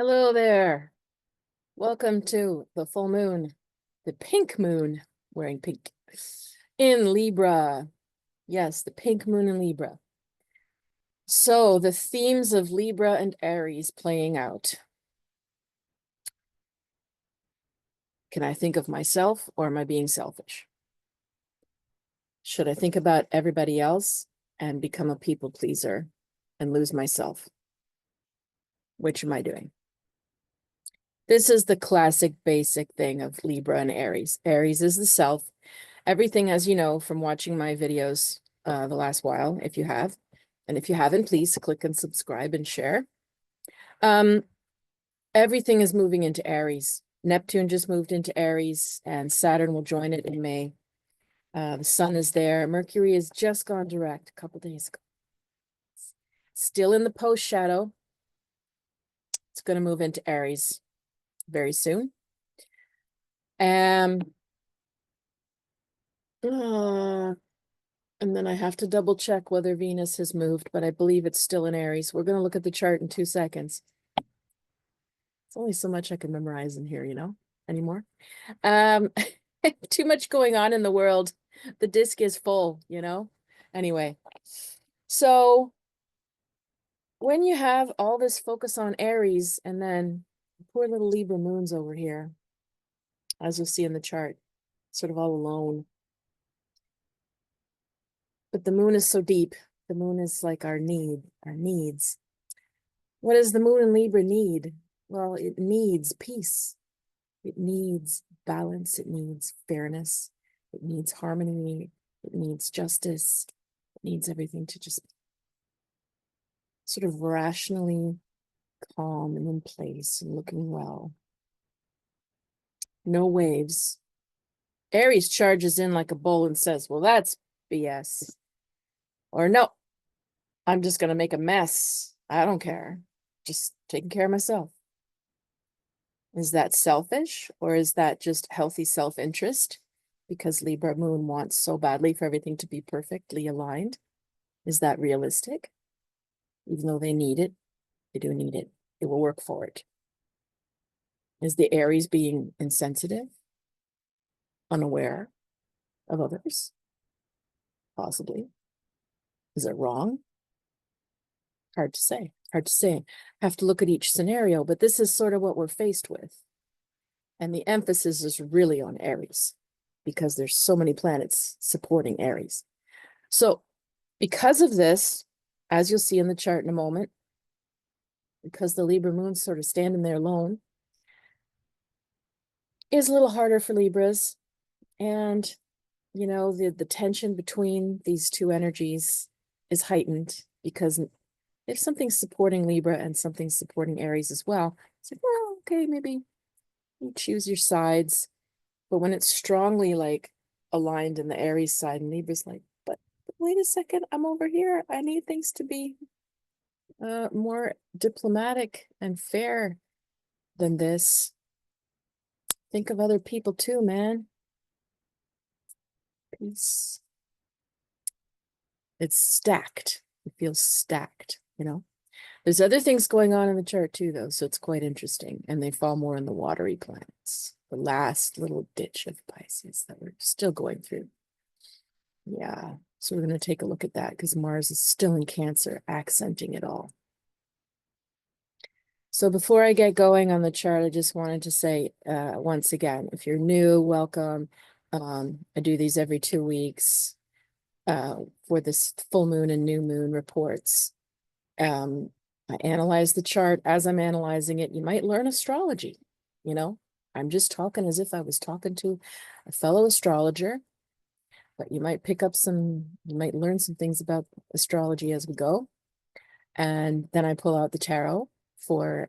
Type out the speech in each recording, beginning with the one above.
Hello there. Welcome to the full moon, the pink moon, wearing pink, in Libra. Yes, the pink moon in Libra. So the themes of Libra and Aries playing out. Can I think of myself, or am I being selfish? Should I think about everybody else and become a people pleaser and lose myself? Which am I doing? This is the classic basic thing of Libra and Aries. Aries is the self. Everything, as you know, from watching my videos the last while, if you have. And if you haven't, please click and subscribe and share. Everything is moving into Aries. Neptune just moved into Aries, and Saturn will join it in May. The sun is there. Mercury has just gone direct a couple days ago. Still in the post shadow. It's going to move into Aries very soon. And then I have to double check whether Venus has moved, but I believe it's still in Aries. We're going to look at the chart in 2 seconds. It's only so much I can memorize in here, anymore. Too much going on in the world. The disc is full, Anyway, so when you have all this focus on Aries and then poor little Libra moon's over here, as you'll see in the chart, sort of all alone. But the moon is so deep. The moon is like our needs. What does the moon in Libra need? Well, it needs peace. It needs balance. It needs fairness. It needs harmony. It needs justice. It needs everything to just sort of rationally calm and in place and looking well. No waves. Aries charges in like a bull and says, well, that's BS. Or no, I'm just going to make a mess. I don't care. Just taking care of myself. Is that selfish, or is that just healthy self-interest? Because Libra moon wants so badly for everything to be perfectly aligned. Is that realistic? Even though they need it, they do need it. It will work for it. Is the Aries being insensitive? Unaware of others? Possibly. Is it wrong? Hard to say. Hard to say. Have to look at each scenario, but this is sort of what we're faced with. And the emphasis is really on Aries because there's so many planets supporting Aries. So because of this, as you'll see in the chart in a moment, because the Libra moon's sort of standing there alone, is a little harder for Libras. And, the tension between these two energies is heightened because if something's supporting Libra and something's supporting Aries as well, it's like, well, okay, maybe you choose your sides. But when it's strongly like aligned in the Aries side, and Libra's like, but wait a second, I'm over here. I need things to be more diplomatic and fair than this. Think of other people too, man. Peace. It's stacked. It feels stacked, There's other things going on in the chart too, though, so it's quite interesting. And they fall more in the watery planets, the last little ditch of Pisces that we're still going through. Yeah, so we're going to take a look at that because Mars is still in Cancer, accenting it all. So before I get going on the chart, I just wanted to say once again, if you're new, welcome. I do these every 2 weeks for this full moon and new moon reports. I analyze the chart. As I'm analyzing it, you might learn astrology. I'm just talking as if I was talking to a fellow astrologer, but you might learn some things about astrology as we go. And then I pull out the tarot for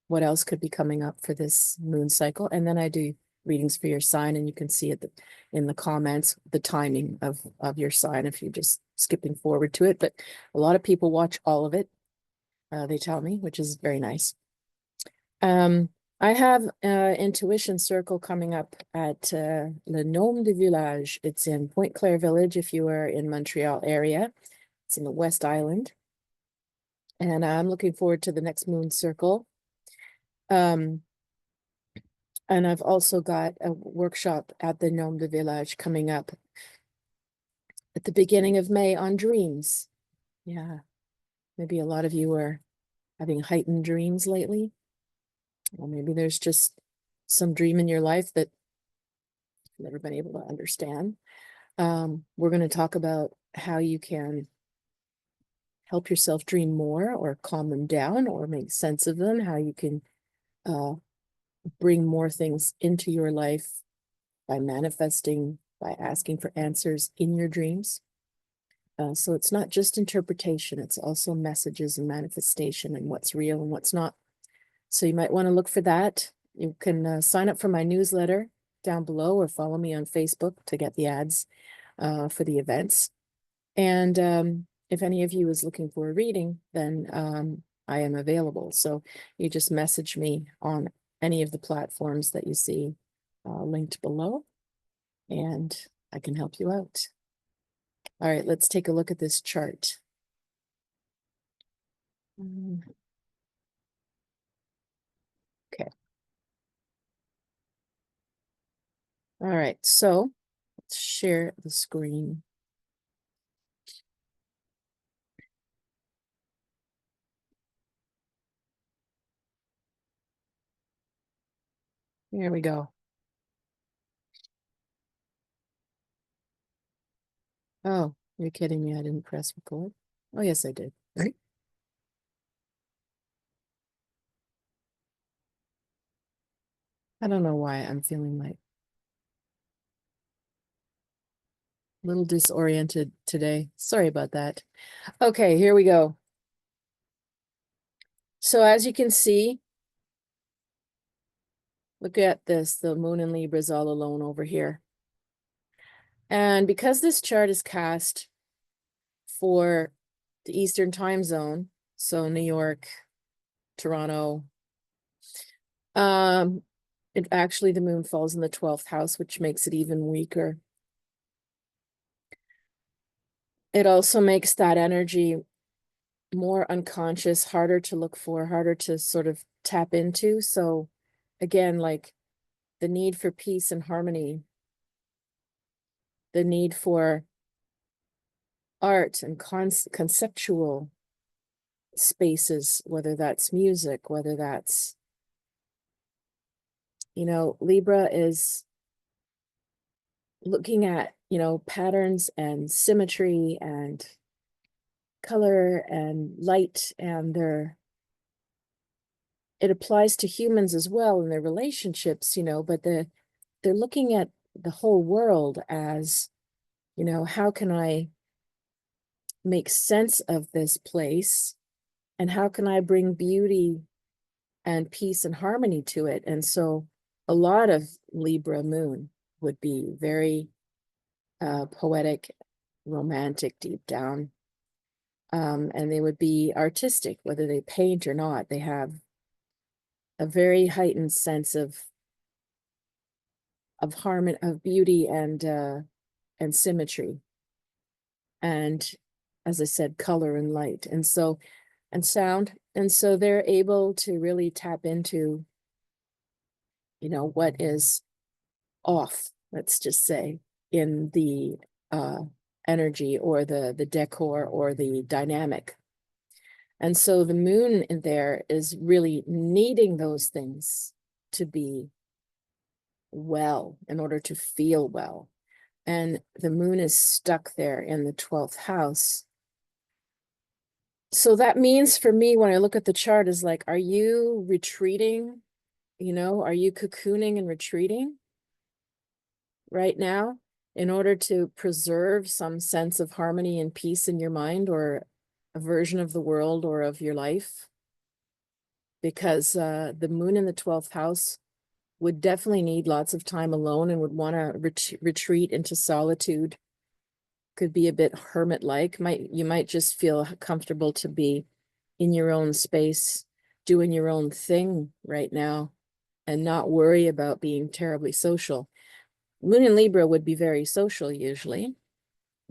what else could be coming up for this moon cycle. And then I do readings for your sign, and you can see it in the comments, the timing of your sign if you're just skipping forward to it. But a lot of people watch all of it. They tell me, which is very nice. I have Intuition Circle coming up at Le Nom de Village. It's in Pointe Claire Village if you are in Montreal area. It's in the West Island. And I'm looking forward to the next Moon Circle. And I've also got a workshop at the Nom de Village coming up at the beginning of May on dreams. Yeah, maybe a lot of you are having heightened dreams lately. Or maybe there's just some dream in your life that you've never been able to understand. We're going to talk about how you can help yourself dream more or calm them down or make sense of them, how you can bring more things into your life by manifesting, by asking for answers in your dreams. So it's not just interpretation, it's also messages and manifestation and what's real and what's not. So you might want to look for that. You can sign up for my newsletter down below or follow me on Facebook to get the ads for the events. And if any of you is looking for a reading, then I am available. So you just message me on any of the platforms that you see linked below, and I can help you out. All right, let's take a look at this chart. Okay. All right, so let's share the screen. Here we go. Oh, you're kidding me. I didn't press record. Oh, yes, I did. Right. I don't know why I'm feeling like a little disoriented today. Sorry about that. Okay, here we go. So as you can see, look at this. The moon in Libra is all alone over here. And because this chart is cast for the Eastern time zone, so New York, Toronto, it actually, the moon falls in the 12th house, which makes it even weaker. It also makes that energy more unconscious, harder to look for, harder to sort of tap into. So again, like the need for peace and harmony, the need for art and conceptual spaces, whether that's music, whether that's, you know, Libra is looking at, you know, patterns and symmetry and color and light, and it applies to humans as well in their relationships, you know, but they're looking at the whole world as, you know, how can I make sense of this place, and how can I bring beauty and peace and harmony to it? And so a lot of Libra moon would be very poetic, romantic, deep down. And they would be artistic, whether they paint or not. They have a very heightened sense of harmony, of beauty and symmetry. And as I said, color and light. And so, and sound. And so they're able to really tap into, you know, what is off, let's just say, in the energy or the decor or the dynamic. And so the moon in there is really needing those things to be well in order to feel well. And the moon is stuck there in the 12th house. So that means for me, when I look at the chart, is like, are you retreating? You know, are you cocooning and retreating right now in order to preserve some sense of harmony and peace in your mind, or a version of the world or of your life? Because the moon in the 12th house would definitely need lots of time alone and would want to retreat into solitude. Could be a bit hermit-like. You might just feel comfortable to be in your own space, doing your own thing right now, and not worry about being terribly social. Moon in Libra would be very social usually,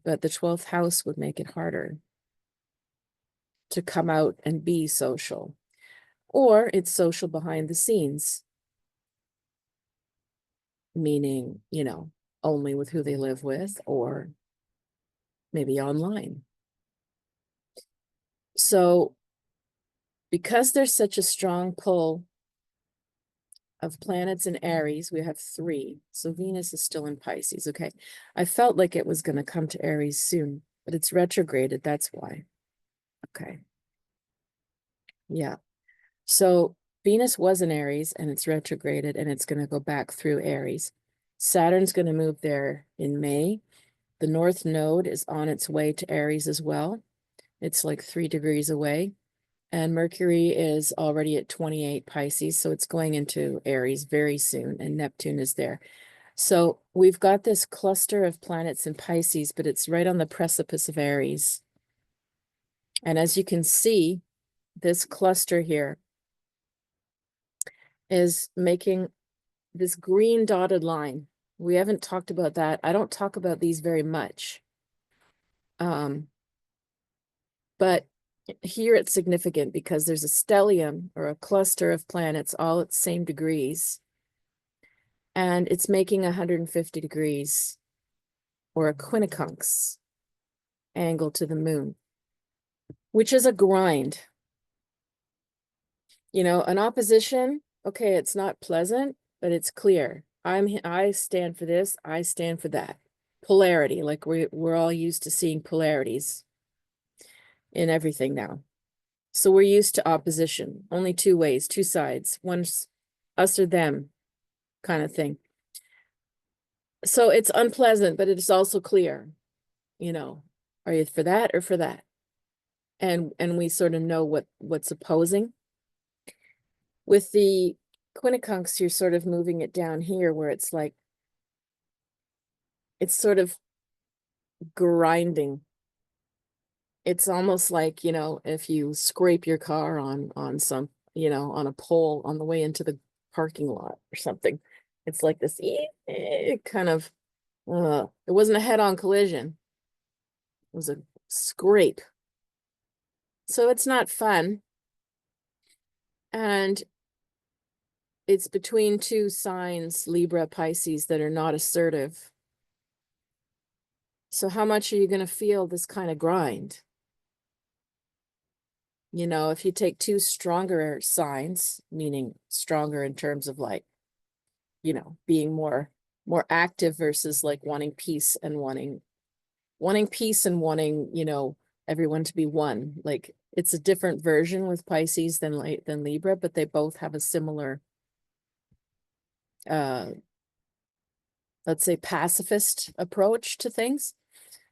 but the 12th house would make it harder to come out and be social. or it's social behind the scenes, meaning, you know, only with who they live with, or maybe online. So because there's such a strong pull of planets in Aries, we have 3. So Venus is still in Pisces. Okay. I felt like it was going to come to Aries soon, but it's retrograded. That's why. Okay. Yeah. So Venus was in Aries and it's retrograded and it's going to go back through Aries. Saturn's going to move there in May. The North Node is on its way to Aries as well. It's like 3 degrees away. And Mercury is already at 28 Pisces, so it's going into Aries very soon, and Neptune is there. So we've got this cluster of planets in Pisces, but it's right on the precipice of Aries. And as you can see, this cluster here is making this green dotted line. We haven't talked about that. I don't talk about these very much. But here it's significant because there's a stellium or a cluster of planets all at the same degrees. And it's making 150 degrees or a quincunx angle to the moon, which is a grind. You know, an opposition, okay, it's not pleasant, but it's clear. I stand for this, I stand for that. Polarity, like we're all used to seeing polarities in everything now. So we're used to opposition, only 2 ways, 2 sides, one's us or them kind of thing. So it's unpleasant, but it's also clear, you know, are you for that or for that? And we sort of know what's opposing. With the quincunx, you're sort of moving it down here where it's like, it's sort of grinding. It's almost like, you know, if you scrape your car on some, you know, on a pole on the way into the parking lot or something. It's like this kind of, it wasn't a head-on collision. It was a scrape. So it's not fun. And it's between 2 signs, Libra, Pisces, that are not assertive. So how much are you going to feel this kind of grind? You know, if you take 2 stronger signs, meaning stronger in terms of like, you know, being more active versus like wanting peace and wanting peace and wanting, you know, everyone to be one. Like it's a different version with Pisces than Libra, but they both have a similar let's say pacifist approach to things.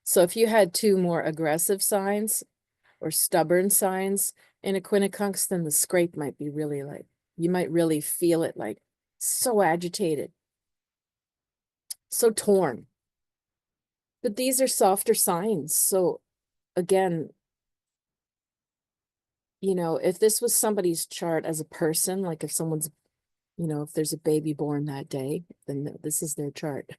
So if you had 2 more aggressive signs or stubborn signs in a quincunx, then the scrape might be really like, you might really feel it like so agitated, so torn. But these are softer signs. So again, you know, if this was somebody's chart as a person, like if someone's, you know, if there's a baby born that day, then this is their chart.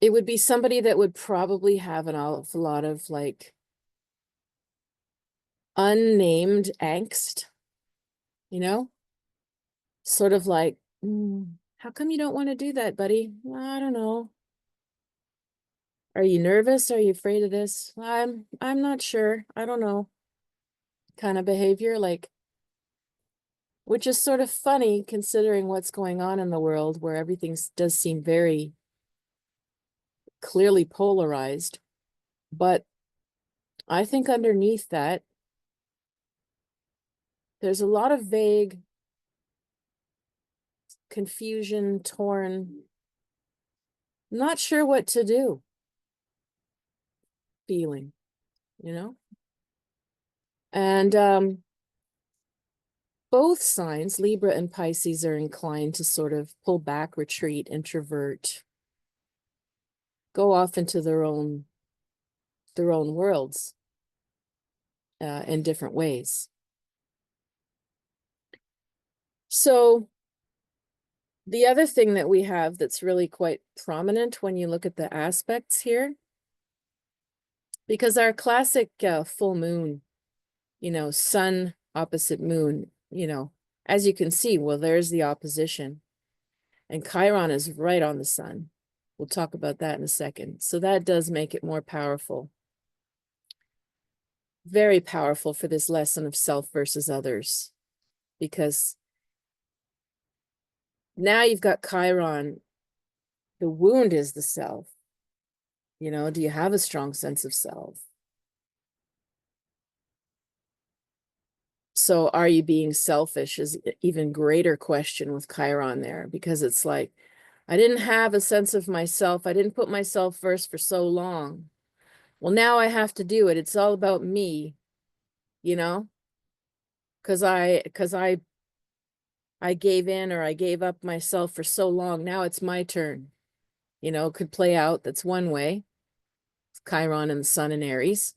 It would be somebody that would probably have an awful lot of like unnamed angst, you know, sort of like, how come you don't want to do that, buddy? Well, I don't know. Are you nervous? Are you afraid of this? I'm not sure. I don't know. Kind of behavior, like, which is sort of funny considering what's going on in the world where everything does seem very clearly polarized. But I think underneath that, there's a lot of vague confusion, torn, not sure what to do feeling, you know? And both signs, Libra and Pisces, are inclined to sort of pull back, retreat, introvert, go off into their own worlds in different ways. So the other thing that we have that's really quite prominent when you look at the aspects here, because our classic full moon you know, sun opposite moon, you know, as you can see, well, there's the opposition. And Chiron is right on the sun. We'll talk about that in a second. So that does make it more powerful. Very powerful for this lesson of self versus others. Because now you've got Chiron. The wound is the self. You know, do you have a strong sense of self? So are you being selfish is an even greater question with Chiron there, because it's like, I didn't have a sense of myself. I didn't put myself first for so long. Well, now I have to do it. It's all about me, you know, because I gave in or I gave up myself for so long. Now it's my turn. You know, it could play out. That's one way. It's Chiron and the sun in Aries.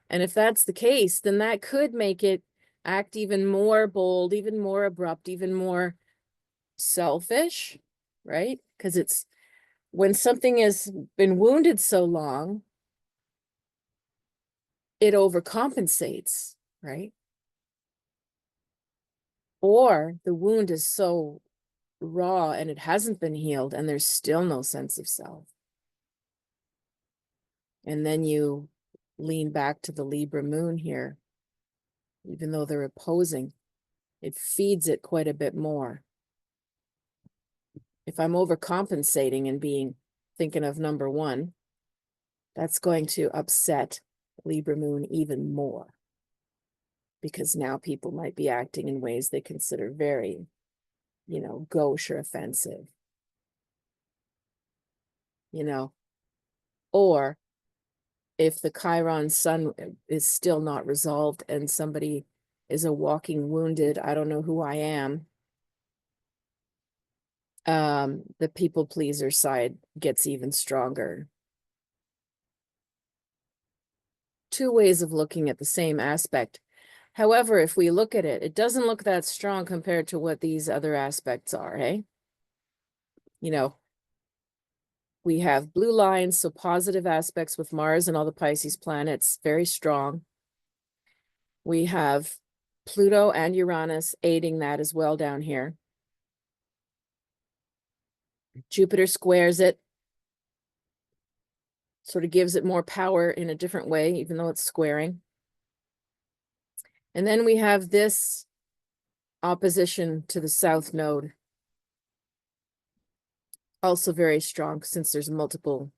And if that's the case, then that could make it act even more bold, even more abrupt, even more selfish, right? Because it's when something has been wounded so long, it overcompensates, right? Or the wound is so raw and it hasn't been healed and there's still no sense of self. And then you lean back to the Libra moon here, even though they're opposing, it feeds it quite a bit more. If I'm overcompensating and thinking of number one, that's going to upset Libra moon even more. Because now people might be acting in ways they consider very, you know, gauche or offensive. You know, or if the Chiron sun is still not resolved and somebody is a walking wounded, I don't know who I am, the people pleaser side gets even stronger. Two ways of looking at the same aspect. However, if we look at it, it doesn't look that strong compared to what these other aspects are, hey? You know, we have blue lines, so positive aspects with Mars and all the Pisces planets, very strong. We have Pluto and Uranus aiding that as well down here. Jupiter squares it, sort of gives it more power in a different way, even though it's squaring. And then we have this opposition to the South Node. Also very strong since there's multiple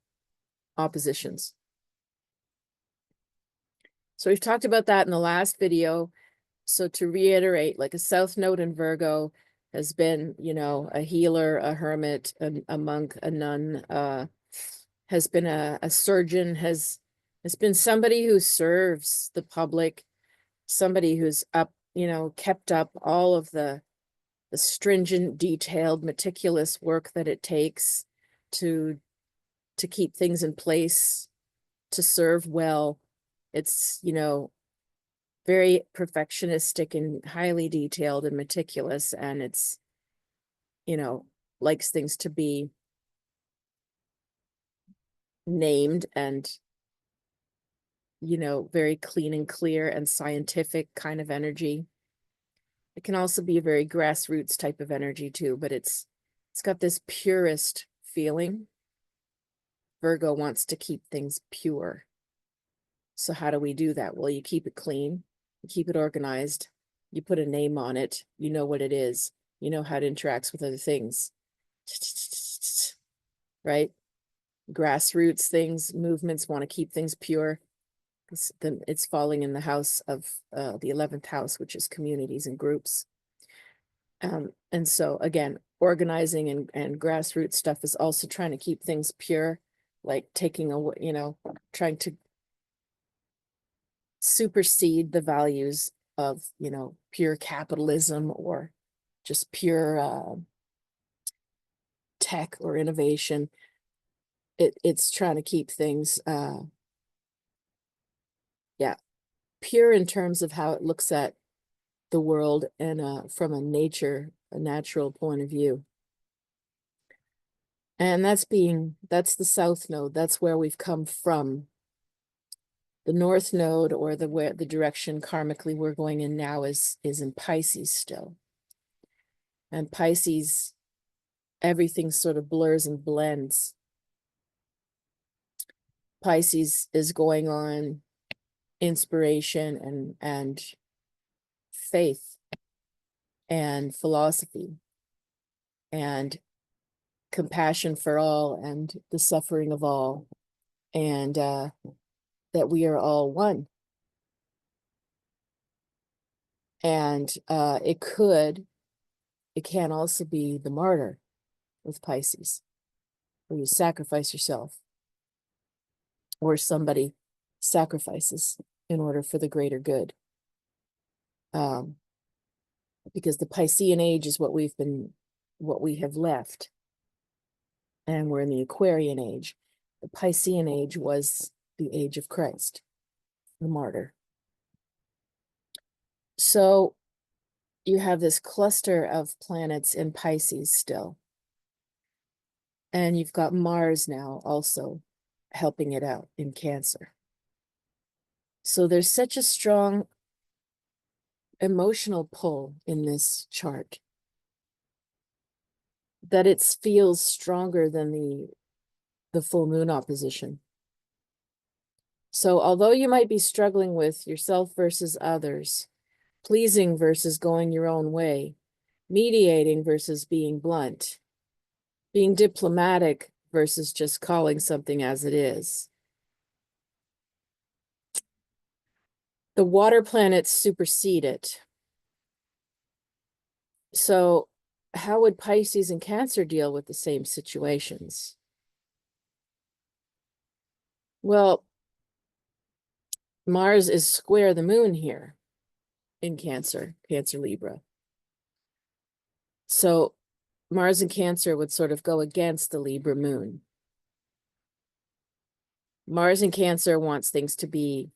oppositions. So we've talked about that in the last video. So to reiterate, like a South Node in Virgo has been, you know, a healer, a hermit, a monk, a nun, has been a surgeon, has been somebody who serves the public, somebody who's up, you know, kept up all of the stringent, detailed, meticulous work that it takes to keep things in place, to serve well. It's, you know, very perfectionistic and highly detailed and meticulous, and it's, you know, likes things to be named and, you know, very clean and clear and scientific kind of energy. It can also be a very grassroots type of energy too, but it's got this purist feeling. Virgo wants to keep things pure. So how do we do that? Well, you keep it clean, you keep it organized, you put a name on it, you know what it is, you know how it interacts with other things. Right? Grassroots things, movements want to keep things pure. Then it's falling in the house of the 11th house, which is communities and groups. And so again, organizing and grassroots stuff is also trying to keep things pure, like taking away, you know, trying to supersede the values of, you know, pure capitalism or just pure tech or innovation. It's trying to keep things yeah, pure in terms of how it looks at the world and from a natural point of view. And that's the South Node. That's where we've come from. the North Node, or where the direction karmically we're going in now is in Pisces still. And Pisces, everything sort of blurs and blends. Pisces is going on inspiration and faith and philosophy and compassion for all and the suffering of all, and that we are all one. And it can also be the martyr with Pisces, where you sacrifice yourself, or somebody sacrifices in order for the greater good. Because the Piscean age is what we have left. And we're in the Aquarian age. The Piscean age was the age of Christ, the martyr. So you have this cluster of planets in Pisces still. And you've got Mars now also helping it out in Cancer. So there's such a strong emotional pull in this chart that it feels stronger than the full moon opposition. So although you might be struggling with yourself versus others, pleasing versus going your own way, mediating versus being blunt, being diplomatic versus just calling something as it is, the water planets supersede it. So how would Pisces and Cancer deal with the same situations? Well, Mars is square the moon here in Cancer Libra. So Mars and Cancer would sort of go against the Libra moon. Mars and Cancer wants things to be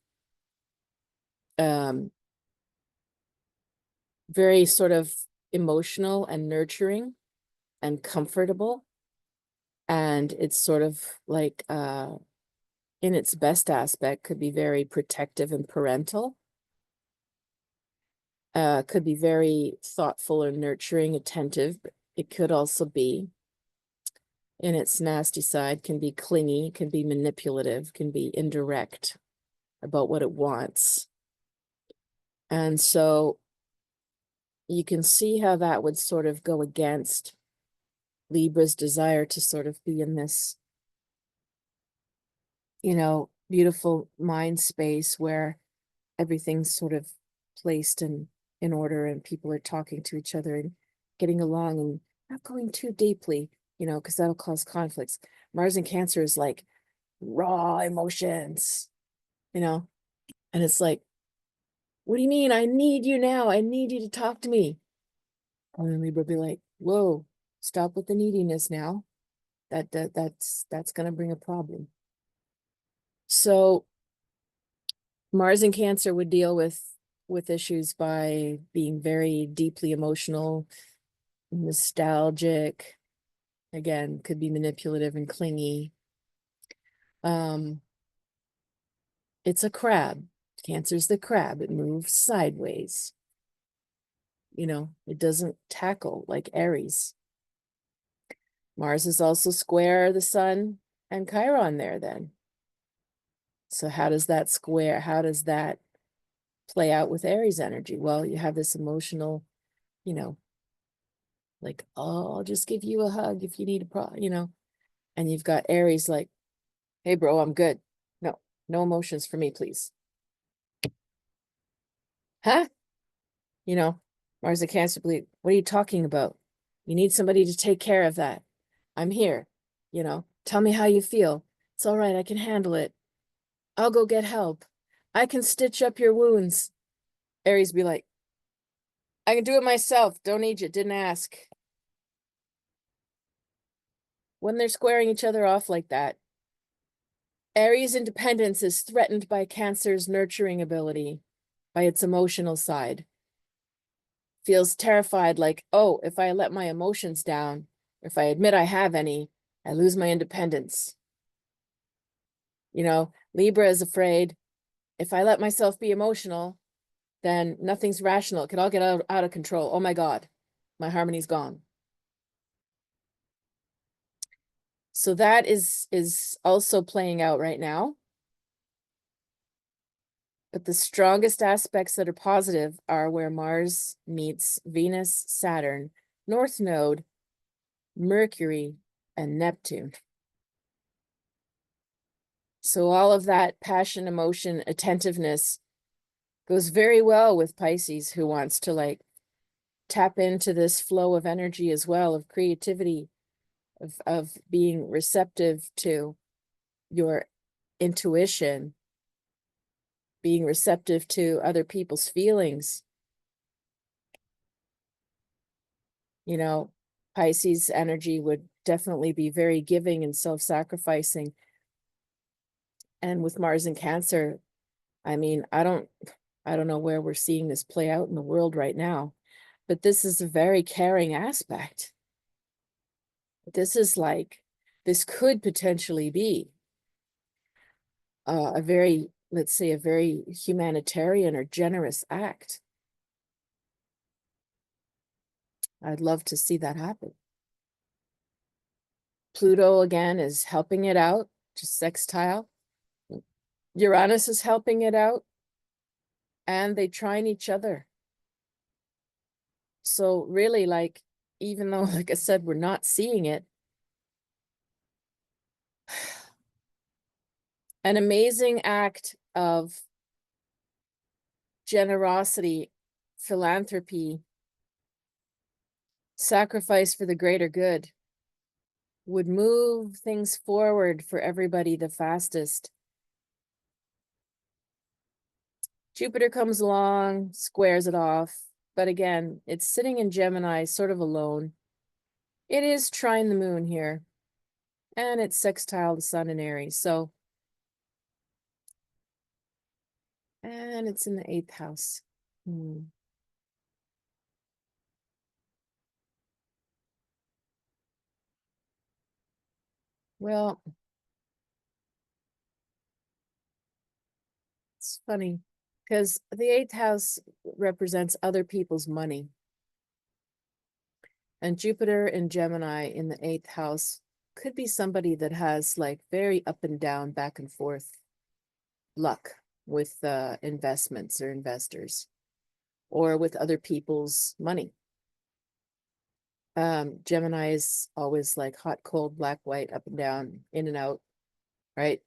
very sort of emotional and nurturing and comfortable. And it's sort of like, in its best aspect, could be very protective and parental. Could be very thoughtful or nurturing, attentive. But it could also be, in its nasty side, can be clingy, can be manipulative, can be indirect about what it wants. And so you can see how that would sort of go against Libra's desire to sort of be in this, beautiful mind space where everything's sort of placed in order and people are talking to each other and getting along and not going too deeply, because that'll cause conflicts. Mars and Cancer is like raw emotions, and it's like, what do you mean? I need you now. I need you to talk to me. And then Libra be like, whoa, stop with the neediness now. That's going to bring a problem. So Mars and Cancer would deal with issues by being very deeply emotional, nostalgic, again, could be manipulative and clingy. It's a crab. Cancer's the crab. It moves sideways. It doesn't tackle like Aries. Mars is also square the sun and Chiron there then. So how does that play out with Aries energy? Well, you have this emotional, like, oh, I'll just give you a hug if you need and you've got Aries like, hey, bro, I'm good. No emotions for me, please. Huh? Mars and Cancer, what are you talking about? You need somebody to take care of that. I'm here. Tell me how you feel. It's all right. I can handle it. I'll go get help. I can stitch up your wounds. Aries be like, I can do it myself. Don't need you. Didn't ask. When they're squaring each other off like that, Aries' independence is threatened by Cancer's nurturing ability, by its emotional side. Feels terrified, like, oh, if I let my emotions down, if I admit I have any, I lose my independence. Libra is afraid if I let myself be emotional, then nothing's rational. It could all get out of control. Oh my God, my harmony's gone. So that is also playing out right now. But the strongest aspects that are positive are where Mars meets Venus, Saturn, North Node, Mercury, and Neptune. So all of that passion, emotion, attentiveness goes very well with Pisces, who wants to like tap into this flow of energy as well, of creativity, of being receptive to your intuition, being receptive to other people's feelings. You know, Pisces energy would definitely be very giving and self-sacrificing. And with Mars in Cancer, I mean, I don't know where we're seeing this play out in the world right now, but this is a very caring aspect. This is like, this could potentially be a very, let's say, a very humanitarian or generous act. I'd love to see that happen. Pluto, again, is helping it out, just sextile. Uranus is helping it out, and they trine each other. So really, like, even though, like I said, we're not seeing it, an amazing act of generosity, philanthropy, sacrifice for the greater good would move things forward for everybody the fastest. Jupiter comes along, squares it off, but again, it's sitting in Gemini, sort of alone. It is trine the moon here, and it's sextile the sun in Aries, so, and it's in the 8th house. Well, it's funny because the 8th house represents other people's money. And Jupiter in Gemini in the 8th house could be somebody that has like very up and down, back and forth luck with investments or investors, or with other people's money. Gemini is always like hot, cold, black, white, up and down, in and out, right?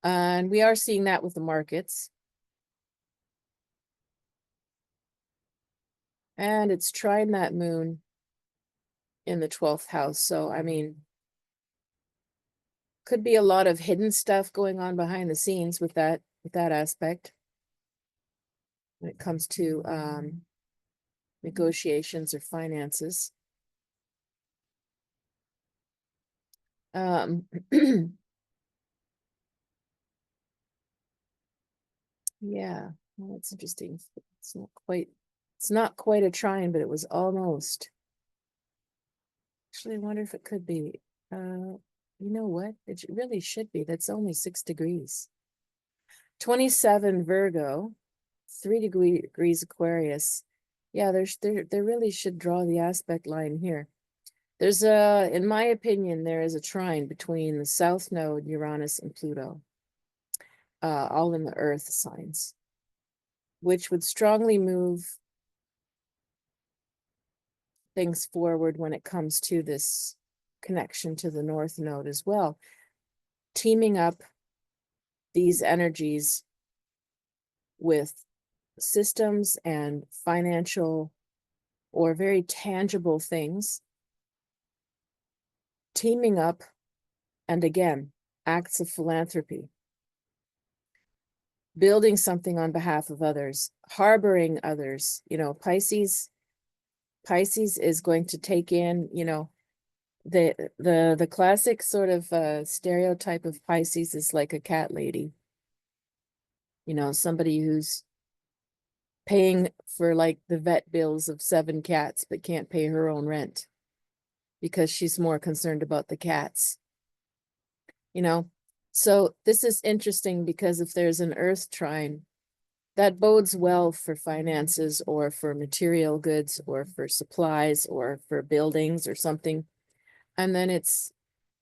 And we are seeing that with the markets. And it's trine that moon in the 12th house. So, I mean, could be a lot of hidden stuff going on behind the scenes with that aspect when it comes to negotiations or finances. Yeah, well, that's interesting. It's not quite a trine, but it was almost. Actually, I wonder if it could be. You know what? It really should be. That's only 6 degrees. 27 Virgo, 3 degrees Aquarius. Yeah, there really should draw the aspect line here. There's in my opinion, there is a trine between the South Node, Uranus, and Pluto, all in the Earth signs, which would strongly move things forward when it comes to this connection to the North Node as well. Teaming up these energies with systems and financial or very tangible things, teaming up, and again, acts of philanthropy, building something on behalf of others, harboring others. You know, Pisces is going to take in, you know, the classic sort of stereotype of Pisces is like a cat lady. You know, somebody who's paying for like the vet bills of 7 cats, but can't pay her own rent because she's more concerned about the cats. You know, So this is interesting because if there's an Earth trine, that bodes well for finances or for material goods or for supplies or for buildings or something. And then it's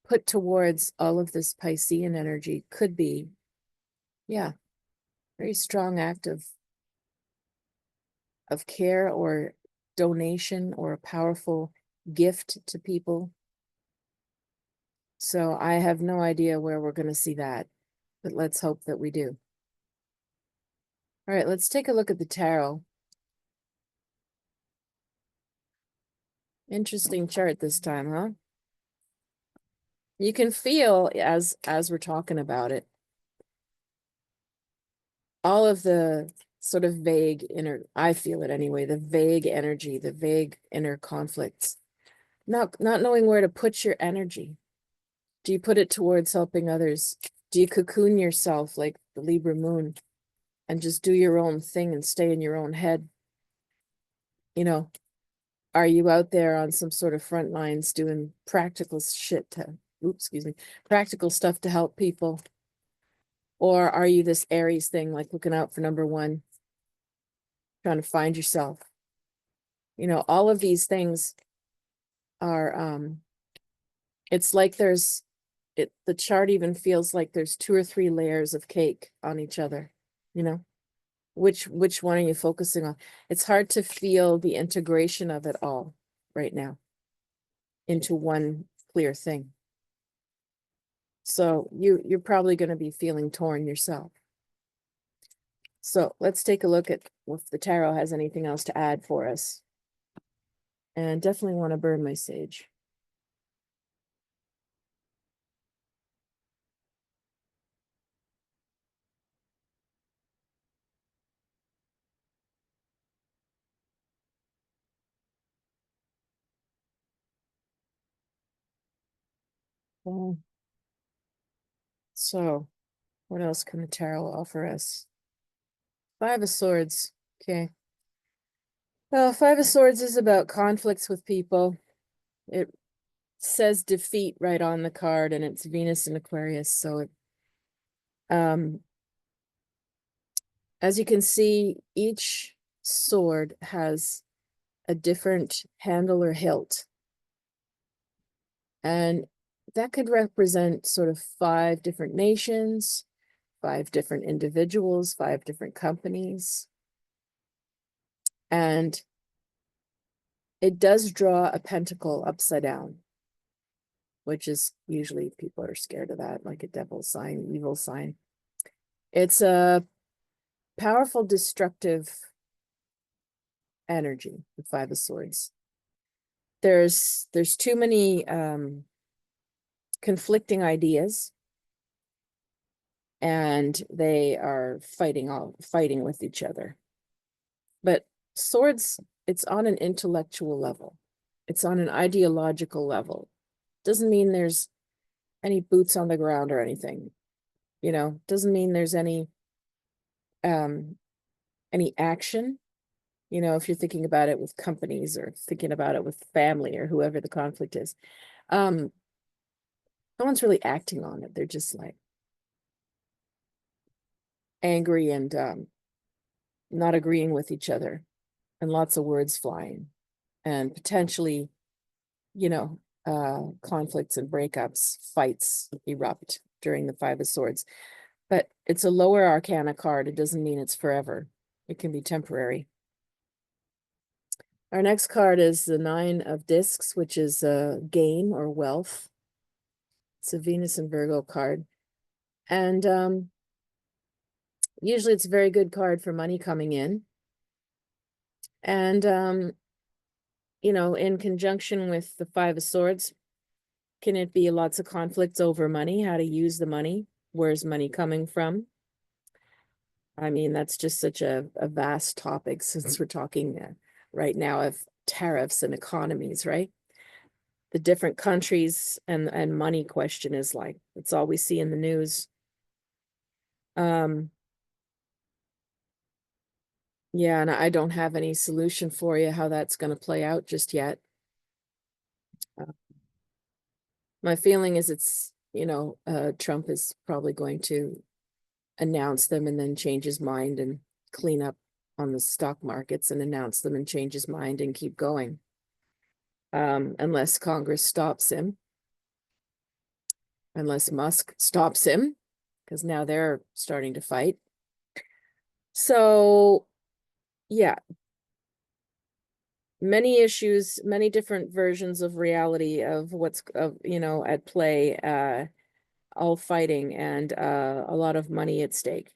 put towards all of this Piscean energy could be, yeah, very strong act of care or donation or a powerful gift to people. So I have no idea where we're going to see that, but let's hope that we do. All right, let's take a look at the tarot. Interesting chart this time, huh? You can feel as we're talking about it, all of the sort of vague inner, I feel it anyway, the vague energy, the vague inner conflicts, not knowing where to put your energy. Do you put it towards helping others? Do you cocoon yourself like the Libra Moon and just do your own thing and stay in your own head? You know, are you out there on some sort of front lines doing practical shit to, practical stuff to help people? Or are you this Aries thing, like looking out for number one, trying to find yourself? You know, all of these things are, it's like the chart even feels like there's 2 or 3 layers of cake on each other, you know? Which one are you focusing on? It's hard to feel the integration of it all right now into one clear thing. So you're probably going to be feeling torn yourself. So let's take a look at if the tarot has anything else to add for us. And definitely want to burn my sage. So what else can the tarot offer us? 5 of Swords. Okay. Well, 5 of Swords is about conflicts with people. It says defeat right on the card, and it's Venus and Aquarius. So it, as you can see, each sword has a different handle or hilt. And that could represent sort of 5 different nations, 5 different individuals, 5 different companies. And it does draw a pentacle upside down, which is usually people are scared of that, like a devil sign, evil sign. It's a powerful, destructive energy, the 5 of Swords. There's too many conflicting ideas, and they are fighting with each other. But swords, it's on an intellectual level. It's on an ideological level. Doesn't mean there's any boots on the ground or anything. You know, doesn't mean there's any action. You know, if you're thinking about it with companies or thinking about it with family or whoever the conflict is, no one's really acting on it. They're just like angry and not agreeing with each other, and lots of words flying, and potentially, you know, conflicts and breakups, fights erupt during the 5 of Swords. But it's a lower arcana card. It doesn't mean it's forever. It can be temporary. Our next card is the 9 of Discs, which is gain or wealth. It's a Venus and Virgo card. And usually it's a very good card for money coming in. And, you know, in conjunction with the 5 of Swords, can it be lots of conflicts over money, how to use the money? Where's money coming from? I mean, that's just such a vast topic, since we're talking right now of tariffs and economies, right? The different countries and money question is like, it's all we see in the news. Yeah, and I don't have any solution for you how that's going to play out just yet. My feeling is it's, Trump is probably going to announce them and then change his mind and clean up on the stock markets and announce them and change his mind and keep going. Unless Congress stops him, unless Musk stops him, because now they're starting to fight. So, yeah, many issues, many different versions of reality of what's at play, all fighting, and a lot of money at stake.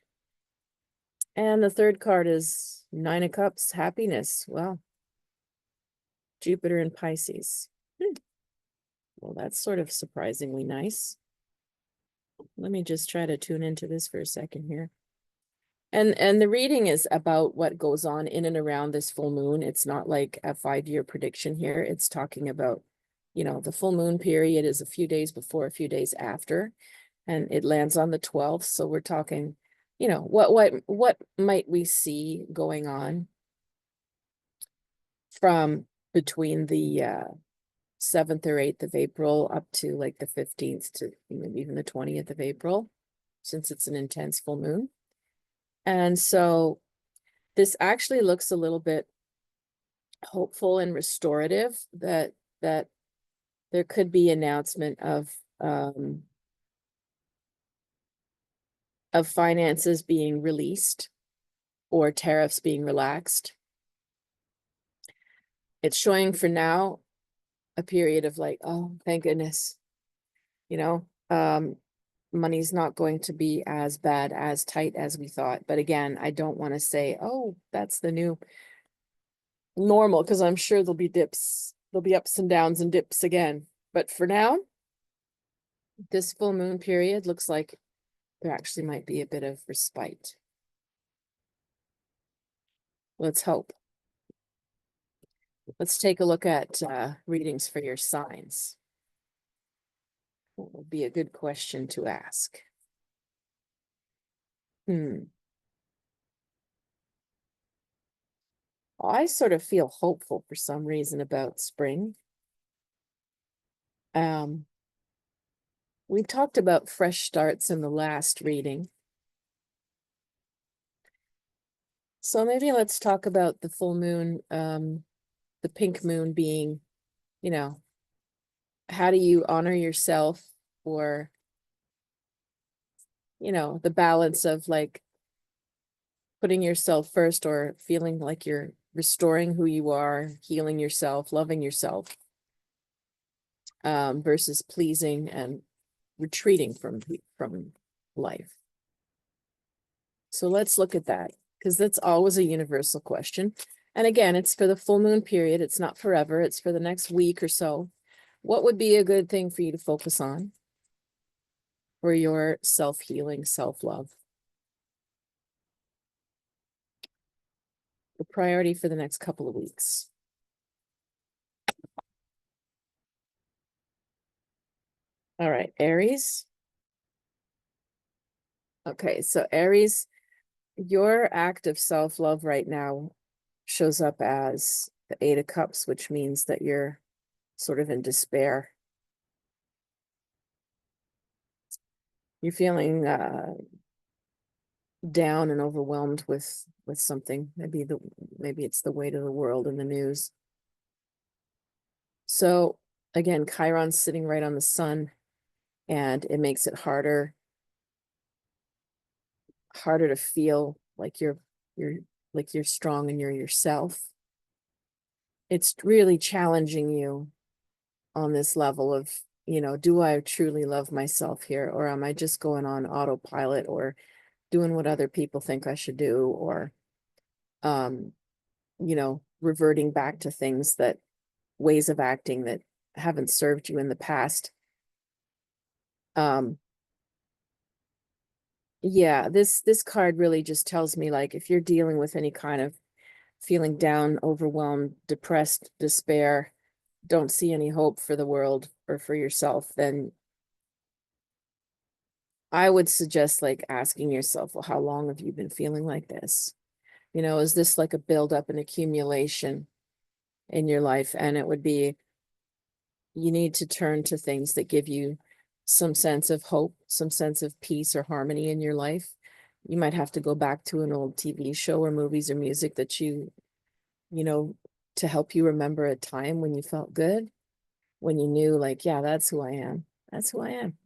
And the third card is Nine of Cups, happiness. Well, Jupiter in Pisces. Well, that's sort of surprisingly nice. Let me just try to tune into this for a second here. And the reading is about what goes on in and around this full moon. It's not like a 5-year prediction here. It's talking about, the full moon period is a few days before, a few days after, and it lands on the 12th. So we're talking, what might we see going on from between the 7th or 8th of April up to like the 15th to maybe even the 20th of April, since it's an intense full moon. And so this actually looks a little bit hopeful and restorative, that there could be announcement of finances being released or tariffs being relaxed. It's showing for now a period of like, oh, thank goodness, money's not going to be as bad, as tight as we thought. But again, I don't want to say, oh, that's the new normal, because I'm sure there'll be dips, there'll be ups and downs and dips again. But for now, this full moon period looks like there actually might be a bit of respite. Let's hope. Let's take a look at readings for your signs. What would be a good question to ask? I sort of feel hopeful for some reason about spring. We talked about fresh starts in the last reading. So maybe let's talk about the full moon, the pink moon being, how do you honor yourself, or, the balance of like putting yourself first, or feeling like you're restoring who you are, healing yourself, loving yourself, versus pleasing and retreating from life. So let's look at that, because that's always a universal question. And again, it's for the full moon period. It's not forever. It's for the next week or so. What would be a good thing for you to focus on for your self-healing, self-love? The priority for the next couple of weeks. All right, Aries. Okay, so Aries, your act of self-love right now shows up as the 8 of Cups, which means that you're sort of in despair. You're feeling down and overwhelmed with something. Maybe it's the weight of the world in the news. So again, Chiron's sitting right on the sun, and it makes it harder to feel like you're strong and you're yourself. It's really challenging you on this level of, do I truly love myself here, or am I just going on autopilot, or doing what other people think I should do, or reverting back to things, that ways of acting that haven't served you in the past. Yeah, this card really just tells me, like, if you're dealing with any kind of feeling down, overwhelmed, depressed, despair, don't see any hope for the world or for yourself, then I would suggest like asking yourself, well, how long have you been feeling like this? Is this like a buildup and accumulation in your life? And it would be, you need to turn to things that give you some sense of hope, some sense of peace or harmony in your life. You might have to go back to an old TV show or movies or music that you know, to help you remember a time when you felt good, when you knew like, yeah, that's who I am. That's who I am.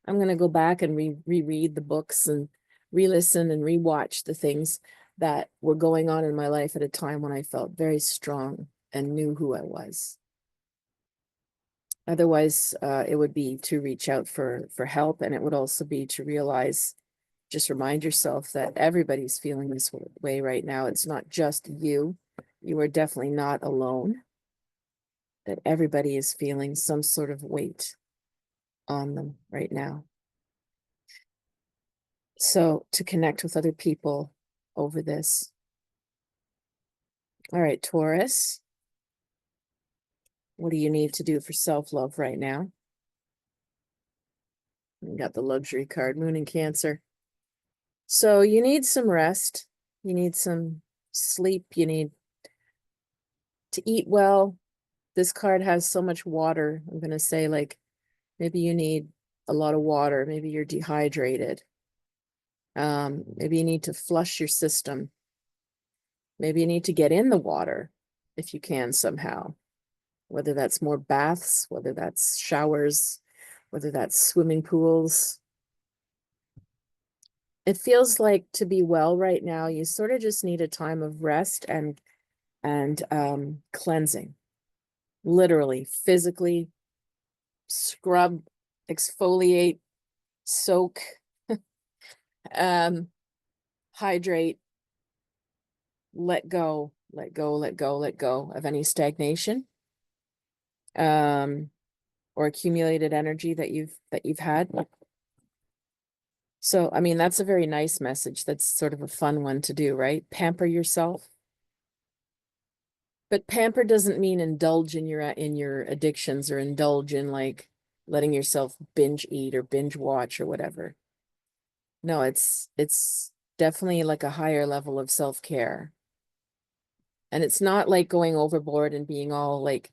I'm going to go back and reread the books and re-listen and rewatch the things that were going on in my life at a time when I felt very strong and knew who I was. Otherwise, it would be to reach out for help, and it would also be to realize, just remind yourself that everybody's feeling this way right now. It's not just you. You are definitely not alone. That everybody is feeling some sort of weight on them right now. So to connect with other people over this. All right, Taurus. What do you need to do for self-love right now? You got the luxury card, Moon in Cancer. So you need some rest. You need some sleep. You need to eat well. This card has so much water. I'm going to say like, maybe you need a lot of water. Maybe you're dehydrated. Maybe you need to flush your system. Maybe you need to get in the water if you can somehow, whether that's more baths, whether that's showers, whether that's swimming pools. It feels like to be well right now, you sort of just need a time of rest and cleansing, literally, physically, scrub, exfoliate, soak, hydrate, let go, let go, let go, let go of any stagnation, or accumulated energy that you've had. So, I mean, that's a very nice message. That's sort of a fun one to do, right? Pamper yourself. But pamper doesn't mean indulge in your addictions or indulge in like letting yourself binge eat or binge watch or whatever. No, it's definitely like a higher level of self-care. And it's not like going overboard and being all like,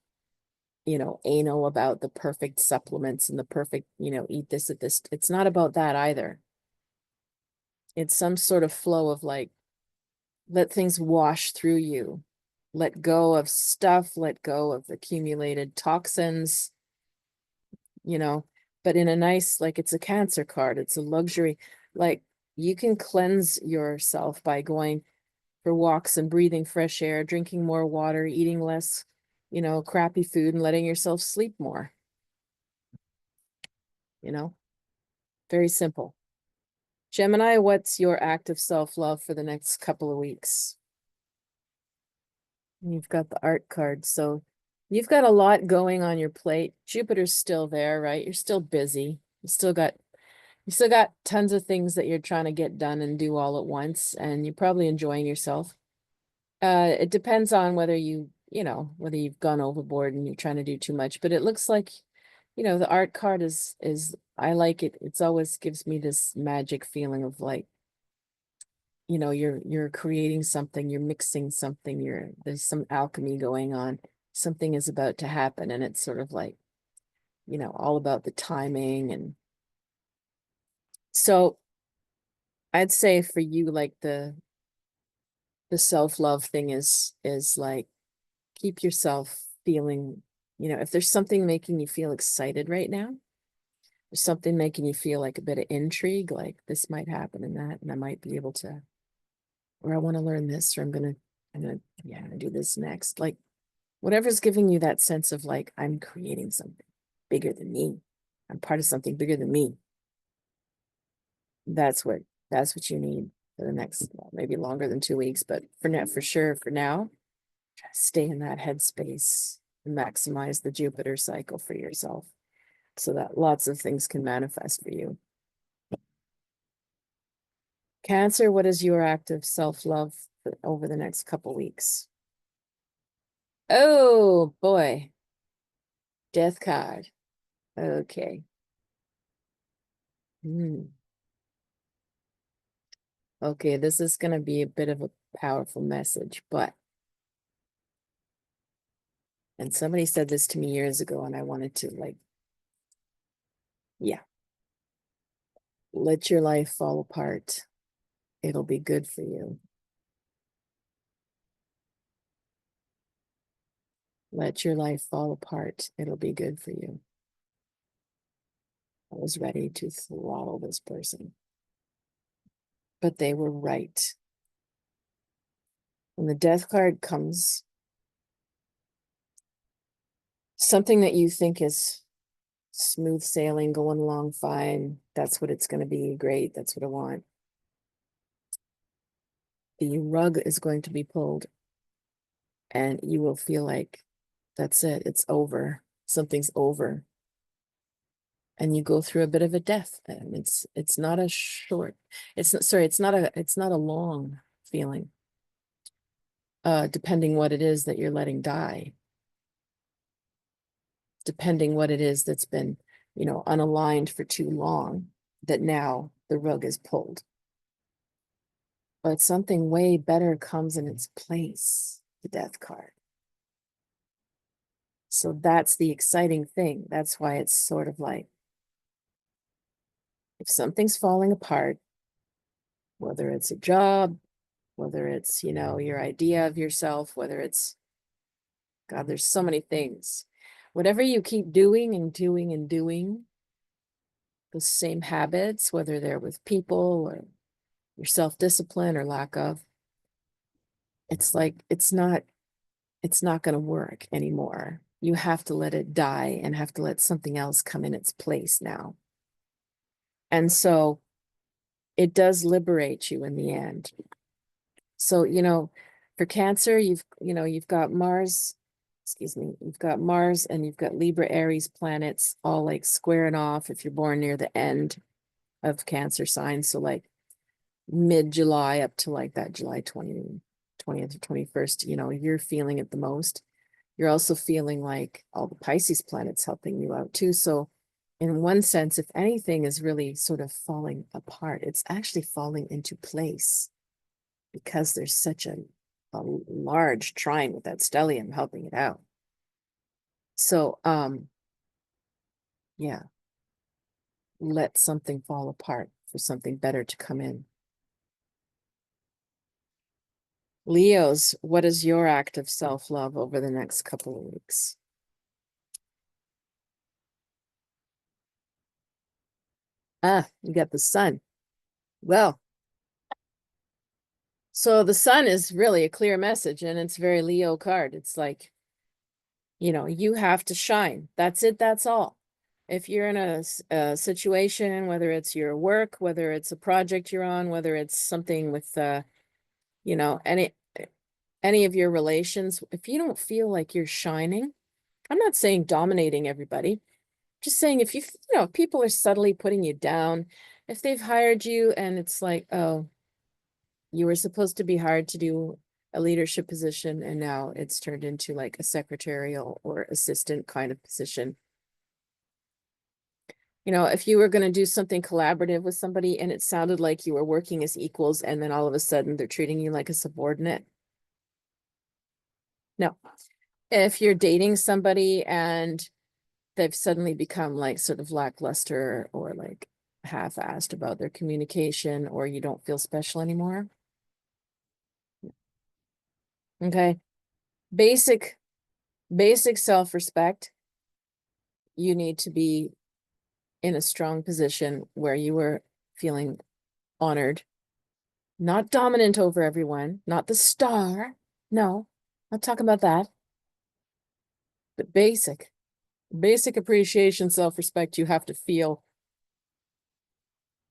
anal about the perfect supplements and the perfect, eat this at this. It's not about that either. It's some sort of flow of like, let things wash through you. Let go of stuff, let go of accumulated toxins, but in a nice, like it's a Cancer card, it's a luxury. Like you can cleanse yourself by going for walks and breathing fresh air, drinking more water, eating less, crappy food, and letting yourself sleep more. Very simple. Gemini, what's your act of self-love for the next couple of weeks? You've got the art card, so you've got a lot going on your plate. Jupiter's still there, right? You're still busy. You still got tons of things that you're trying to get done and do all at once, and you're probably enjoying yourself. It depends on whether whether you've gone overboard and you're trying to do too much, but it looks like, the art card is I like it. It's always gives me this magic feeling of like, you're creating something, you're mixing something, there's some alchemy going on. Something is about to happen, and it's sort of like, all about the timing. And so I'd say for you, like the self-love thing is like, keep yourself feeling, if there's something making you feel excited right now, there's something making you feel like a bit of intrigue, like this might happen and I might be able to, or I want to learn this, or I'm gonna do this next. Like whatever's giving you that sense of like, I'm creating something bigger than me. I'm part of something bigger than me. That's what you need for the next, well, maybe longer than 2 weeks, but for now, for sure, for now, try to stay in that headspace and maximize the Jupiter cycle for yourself so that lots of things can manifest for you. Cancer, what is your act of self-love over the next couple weeks? Oh boy. Death card. Okay. Okay, this is going to be a bit of a powerful message, and somebody said this to me years ago, and I wanted to like, yeah, Let your life fall apart. It'll be good for you. Let your life fall apart. It'll be good for you. I was ready to throttle this person, but they were right. When the death card comes, something that you think is smooth sailing, going along fine, that's what it's going to be. Great. That's what I want. The rug is going to be pulled, and you will feel like that's it. It's over. Something's over. And you go through a bit of a death, and it's not a short, it's not a long feeling. Depending what it is that you're letting die. Depending what it is that's been, unaligned for too long, that now the rug is pulled. But something way better comes in its place, the death card. So that's the exciting thing. That's why it's sort of like, if something's falling apart, whether it's a job, whether it's, your idea of yourself, whether it's, God, there's so many things. Whatever you keep doing and doing and doing, the same habits, whether they're with people or your self-discipline or lack of, it's like, it's not going to work anymore. You have to let it die and have to let something else come in its place now. And so it does liberate you in the end. So, for Cancer, you've got Mars, you've got Mars and you've got Libra Aries planets all like squaring off if you're born near the end of Cancer signs. So like mid-July up to like that July 20th or 21st, you're feeling it the most. You're also feeling like all the Pisces planets helping you out too. So in one sense, if anything is really sort of falling apart, it's actually falling into place because there's such a large trine with that stellium helping it out. So, yeah, let something fall apart for something better to come in. Leos, what is your act of self-love over the next couple of weeks? You got the sun. Well, so the sun is really a clear message, and it's very Leo card. It's like, you have to shine. That's it. That's all. If you're in a situation, whether it's your work, whether it's a project you're on, whether it's something with, any of your relations, if you don't feel like you're shining, I'm not saying dominating everybody, just saying if if people are subtly putting you down, if they've hired you and it's like, oh, you were supposed to be hired to do a leadership position and now it's turned into like a secretarial or assistant kind of position. If you were going to do something collaborative with somebody and it sounded like you were working as equals and then all of a sudden they're treating you like a subordinate. No. If you're dating somebody and they've suddenly become like sort of lackluster or like half-assed about their communication, or you don't feel special anymore. Okay. Basic self-respect. You need to be in a strong position where you were feeling honored, not dominant over everyone, not the star. No, not talking about that. But basic appreciation, self-respect you have to feel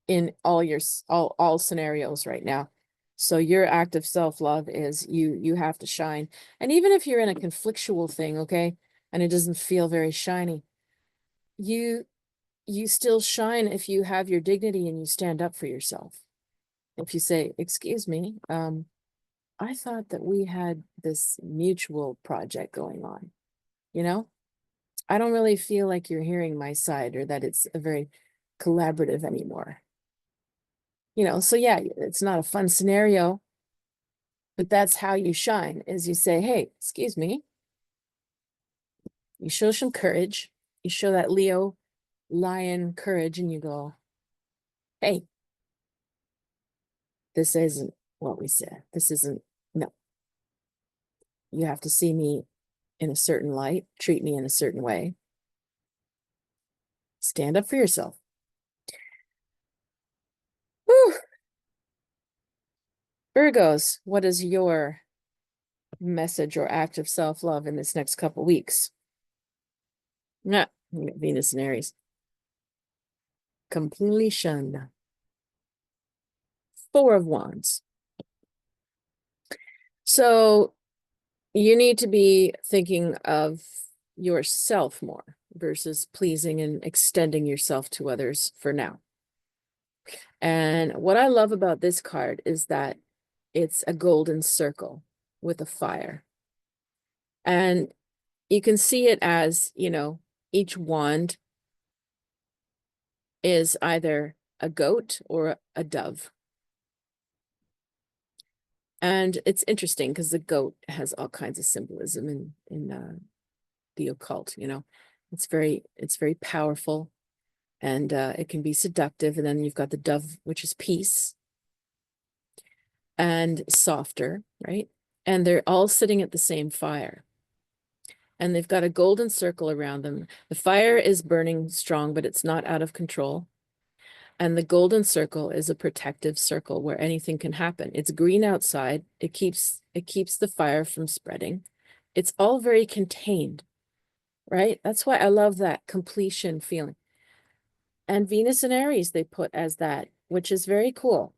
in all scenarios right now. So your act of self-love is you have to shine. And even if you're in a conflictual thing, okay, and it doesn't feel very shiny, you still shine if you have your dignity and you stand up for yourself. If you say, excuse me, I thought that we had this mutual project going on, I don't really feel like you're hearing my side or that it's a very collaborative anymore. So yeah, it's not a fun scenario, but that's how you shine, is you say, hey, excuse me. You show some courage. You show that Leo lion courage and you go, hey, this isn't what we said. This isn't, no. You have to see me in a certain light, treat me in a certain way. Stand up for yourself. Whew. Virgos, what is your message or act of self-love in this next couple weeks? Nah, Venus and Aries. Completion. Four of Wands. So you need to be thinking of yourself more versus pleasing and extending yourself to others for now. And what I love about this card is that it's a golden circle with a fire. And you can see it as, you know, each wand is either a goat or a dove. And it's interesting because the goat has all kinds of symbolism in the occult, you know. It's very powerful, and it can be seductive. And then you've got the dove, which is peace and softer, right? And they're all sitting at the same fire. And they've got a golden circle around them. The fire is burning strong, but it's not out of control. And the golden circle is a protective circle where anything can happen. It's green outside. It keeps the fire from spreading. It's all very contained, right? That's why I love that completion feeling. And Venus and Aries, they put as that, which is very cool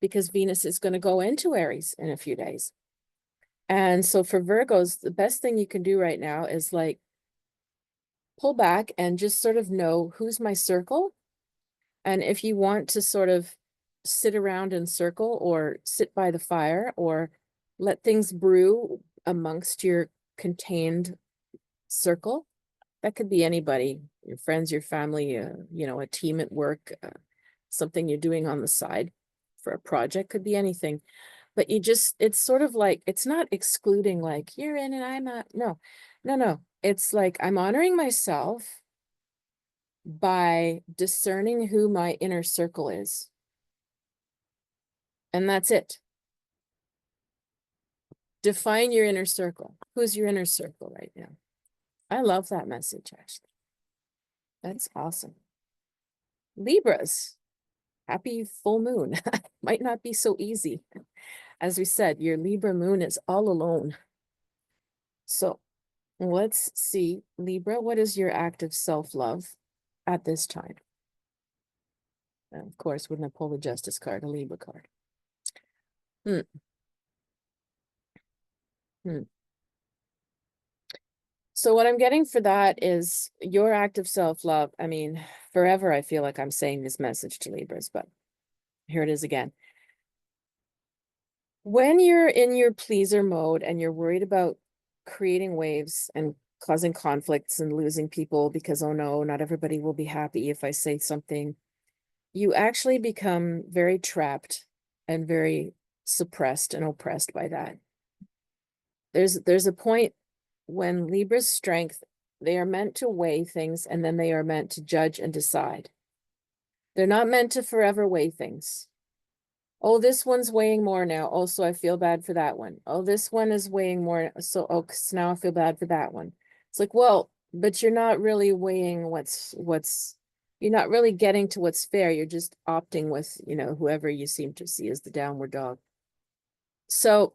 because Venus is going to go into Aries in a few days. And so for Virgos, the best thing you can do right now is like pull back and just sort of know who's my circle. And if you want to sort of sit around in circle or sit by the fire or let things brew amongst your contained circle, that could be anybody, your friends, your family, you know, a team at work, something you're doing on the side for a project, could be anything. But you just, it's sort of like, it's not excluding like you're in and I'm out. No. It's like I'm honoring myself by discerning who my inner circle is. And that's it. Define your inner circle. Who's your inner circle right now? I love that message, actually. That's awesome. Libras, happy full moon. Might not be so easy. As we said, your Libra moon is all alone. So let's see, Libra, what is your act of self-love at this time? And of course, wouldn't I pull the Justice card, a Libra card? So what I'm getting for that is your act of self-love. I mean, forever I feel like I'm saying this message to Libras, but here it is again. When you're in your pleaser mode and you're worried about creating waves and causing conflicts and losing people because, oh no, not everybody will be happy if I say something, you actually become very trapped and very suppressed and oppressed by that. There's a point when Libra's strength, they are meant to weigh things and then they are meant to judge and decide. They're not meant to forever weigh things. Oh, this one's weighing more now. Oh, so I feel bad for that one. Oh, this one is weighing more. So, oh, so now I feel bad for that one. It's like, well, but you're not really weighing you're not really getting to what's fair. You're just opting with, you know, whoever you seem to see as the downward dog. So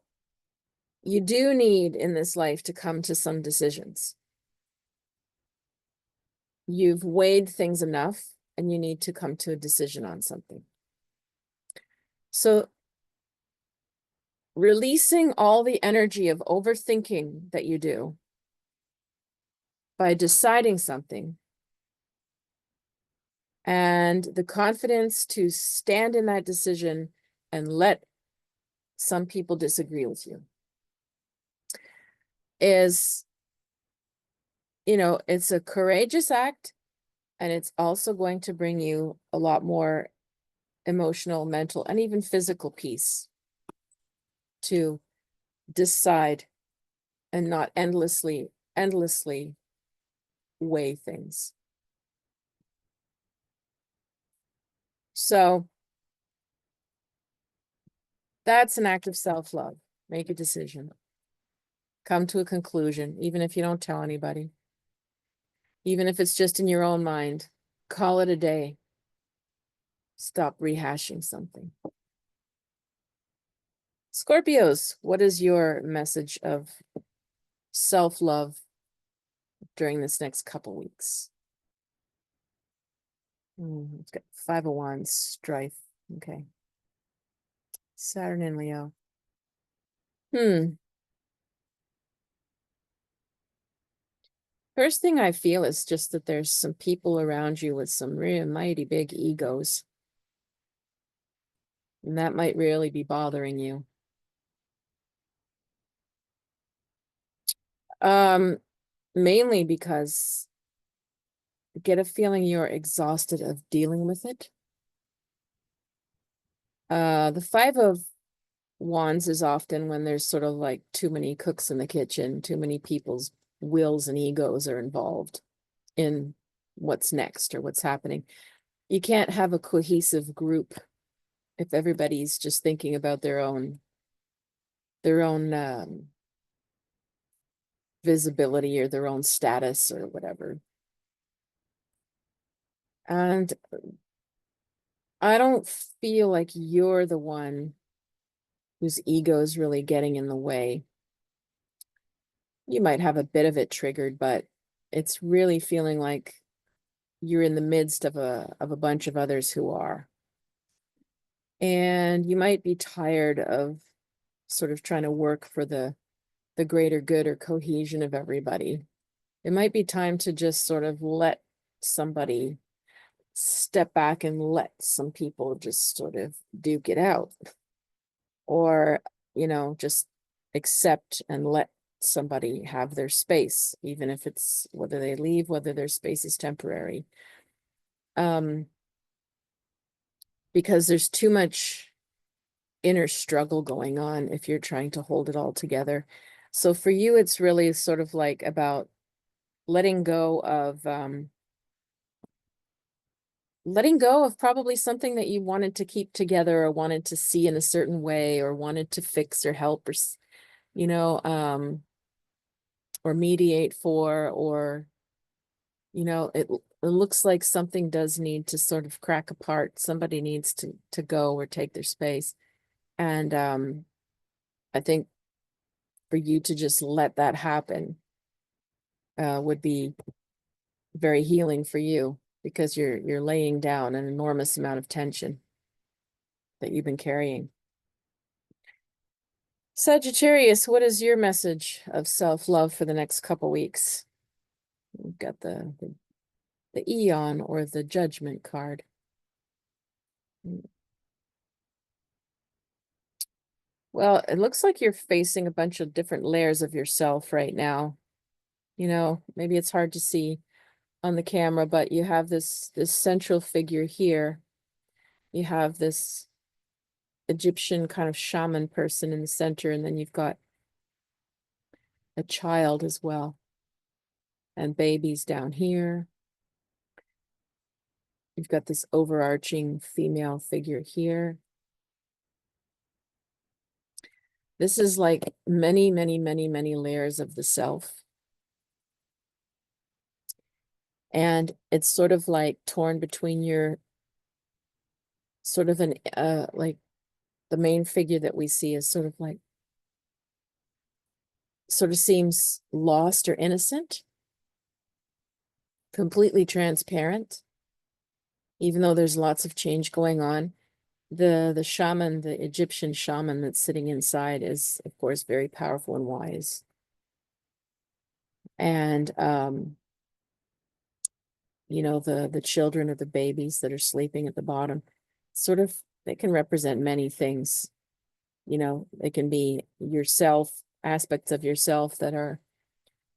you do need in this life to come to some decisions. You've weighed things enough and you need to come to a decision on something. So releasing all the energy of overthinking that you do by deciding something and the confidence to stand in that decision and let some people disagree with you is, you know, it's a courageous act, and it's also going to bring you a lot more emotional, mental, and even physical peace to decide and not endlessly weigh things. So that's an act of self-love. Make a decision. Come to a conclusion, even if you don't tell anybody. Even if it's just in your own mind. Call it a day. Stop rehashing something. Scorpios, what is your message of self-love during this next couple weeks? It's got 5 of Wands, strife. Okay. Saturn and Leo. First thing I feel is just that there's some people around you with some real mighty big egos. And that might really be bothering you. Mainly because I get a feeling you're exhausted of dealing with it. The 5 of Wands is often when there's sort of like too many cooks in the kitchen, too many people's wills and egos are involved in what's next or what's happening. You can't have a cohesive group if everybody's just thinking about their own visibility or their own status or whatever. And I don't feel like you're the one whose ego is really getting in the way. You might have a bit of it triggered, but it's really feeling like you're in the midst of a bunch of others who are. And you might be tired of sort of trying to work for the greater good or cohesion of everybody. It might be time to just sort of let somebody step back and let some people just sort of duke it out. Or, just accept and let somebody have their space, even if it's whether they leave, whether their space is temporary. Because there's too much inner struggle going on if you're trying to hold it all together. So for you, it's really sort of like about letting go of probably something that you wanted to keep together or wanted to see in a certain way or wanted to fix or help or or mediate for, or it looks like something does need to sort of crack apart. Somebody needs to go or take their space. And I think for you to just let that happen would be very healing for you, because you're laying down an enormous amount of tension that you've been carrying. Sagittarius, what is your message of self-love for the next couple weeks? We've got the Eon or the Judgment card. Well, it looks like you're facing a bunch of different layers of yourself right now. Maybe it's hard to see on the camera, but you have this central figure here. You have this Egyptian kind of shaman person in the center, and then you've got a child as well, and babies down here. You've got this overarching female figure here. This is like many, many, many, many layers of the self. And it's sort of like torn between your sort of like the main figure that we see is sort of seems lost or innocent, completely transparent, even though there's lots of change going on. The shaman, the Egyptian shaman that's sitting inside is, of course, very powerful and wise. And, the children or the babies that are sleeping at the bottom, sort of, they can represent many things. It can be yourself, aspects of yourself that are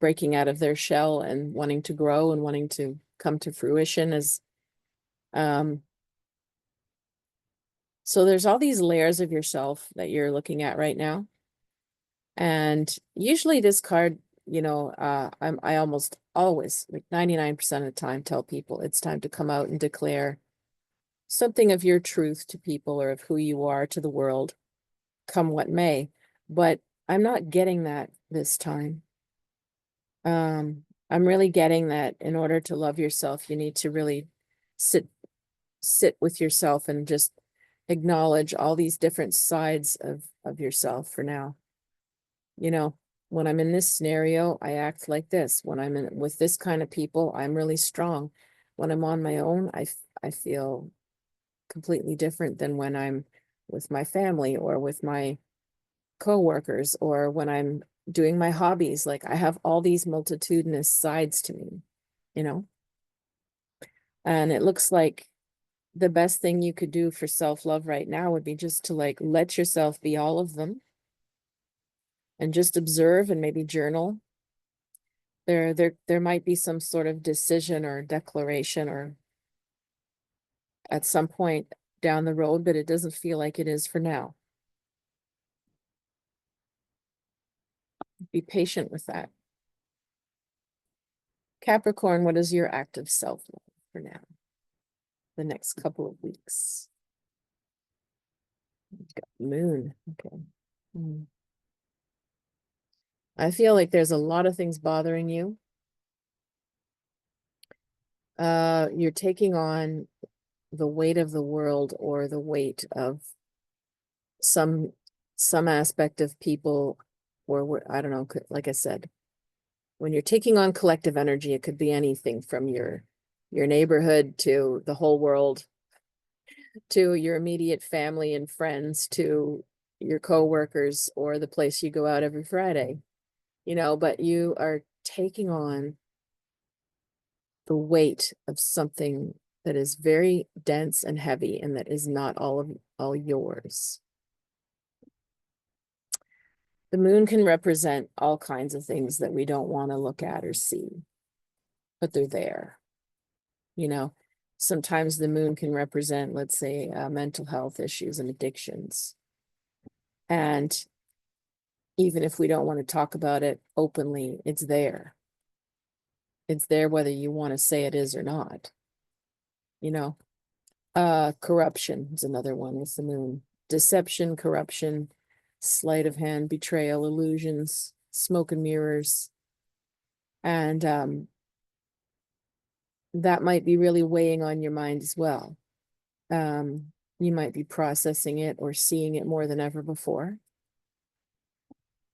breaking out of their shell and wanting to grow and wanting to come to fruition as, so there's all these layers of yourself that you're looking at right now. And usually this card, I almost always, like 99% of the time, tell people it's time to come out and declare something of your truth to people or of who you are to the world, come what may. But I'm not getting that this time. I'm really getting that in order to love yourself, you need to really sit with yourself and just acknowledge all these different sides of yourself for now. You know, when I'm in this scenario, I act like this. When I'm in with this kind of people, I'm really strong. When I'm on my own, I feel completely different than when I'm with my family or with my coworkers or when I'm doing my hobbies. Like I have all these multitudinous sides to me, you know? And it looks like the best thing you could do for self-love right now would be just to like let yourself be all of them and just observe and maybe journal. There might be some sort of decision or declaration or at some point down the road, but it doesn't feel like it is for now. Be patient with that. Capricorn, what is your active self-love for now? The next couple of weeks. You've got Moon. Okay. I feel like there's a lot of things bothering you. You're taking on the weight of the world or the weight of some aspect of people, or I don't know, like I said, when you're taking on collective energy, it could be anything from your neighborhood to the whole world, to your immediate family and friends, to your coworkers or the place you go out every Friday, you know, but you are taking on the weight of something that is very dense and heavy and that is not all yours. The moon can represent all kinds of things that we don't want to look at or see, but they're there. You know, sometimes the moon can represent, let's say, mental health issues and addictions. And even if we don't want to talk about it openly, it's there. It's there whether you want to say it is or not. You know, corruption is another one with the moon. Deception, corruption, sleight of hand, betrayal, illusions, smoke and mirrors. And that might be really weighing on your mind as well. You might be processing it or seeing it more than ever before.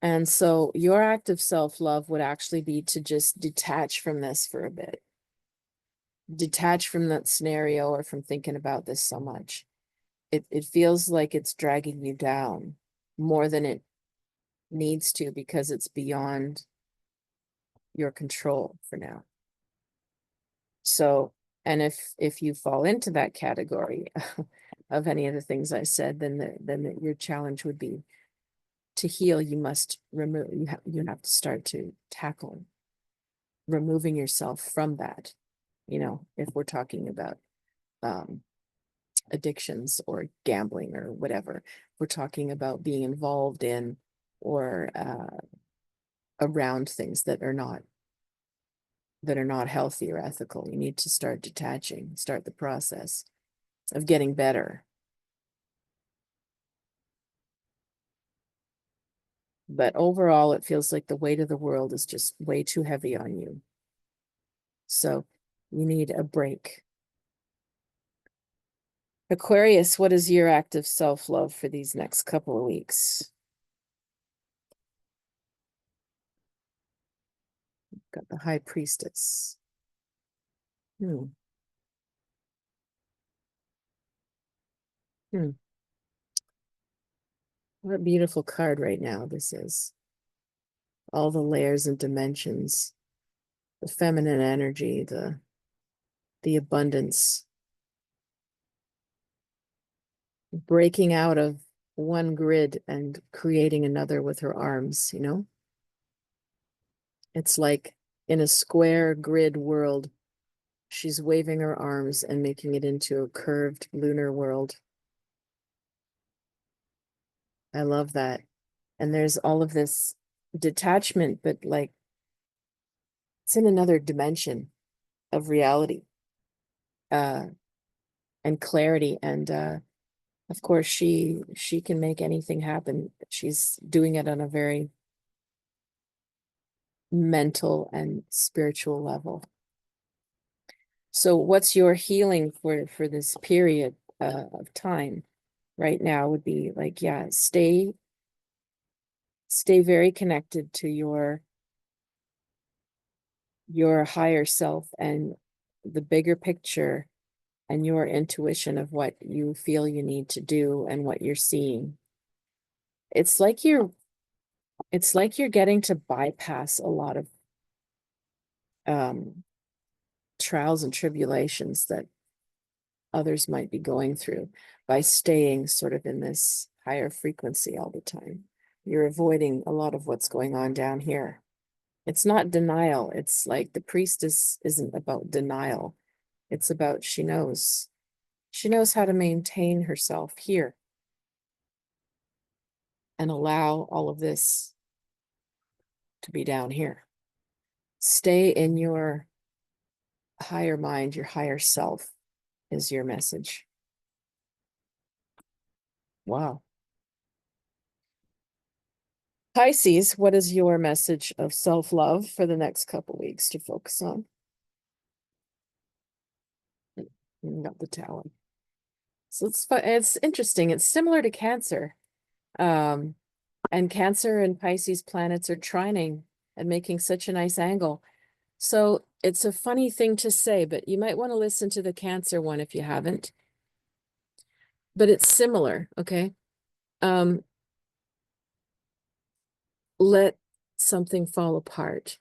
And so your act of self-love would actually be to just detach from this for a bit. Detach from that scenario or from thinking about this so much. It feels like it's dragging you down more than it needs to because it's beyond your control for now. So, and if you fall into that category of any of the things I said, then your challenge would be to heal. You must remove. You have to start to tackle removing yourself from that. You know, if we're talking about addictions or gambling or whatever, we're talking about being involved in or around things that are not healthy or ethical. You need to start detaching, start the process of getting better. But overall, it feels like the weight of the world is just way too heavy on you. So you need a break. Aquarius, what is your active self-love for these next couple of weeks? Got the High Priestess. Hmm. What a beautiful card right now this is. All the layers and dimensions, the feminine energy, the abundance, breaking out of one grid and creating another with her arms, you know? It's like in a square grid world, she's waving her arms and making it into a curved lunar world. I love that. And there's all of this detachment, but like it's in another dimension of reality. and clarity. And of course, she can make anything happen. She's doing it on a very mental and spiritual level. So what's your healing for this period of time right now would be like, yeah, stay very connected to your higher self and the bigger picture and your intuition of what you feel you need to do and what you're seeing. It's like you're getting to bypass a lot of trials and tribulations that others might be going through by staying sort of in this higher frequency all the time. You're avoiding a lot of what's going on down here. It's not denial. It's like the priestess isn't about denial. It's about she knows how to maintain herself here and allow all of this to be down here. Stay in your higher mind, your higher self is your message. Wow. Pisces, what is your message of self-love for the next couple weeks to focus on? You got the Tower. So it's interesting. It's similar to Cancer. And Cancer and Pisces planets are trining and making such a nice angle. So it's a funny thing to say, but you might want to listen to the Cancer one if you haven't. But it's similar, okay? Let something fall apart.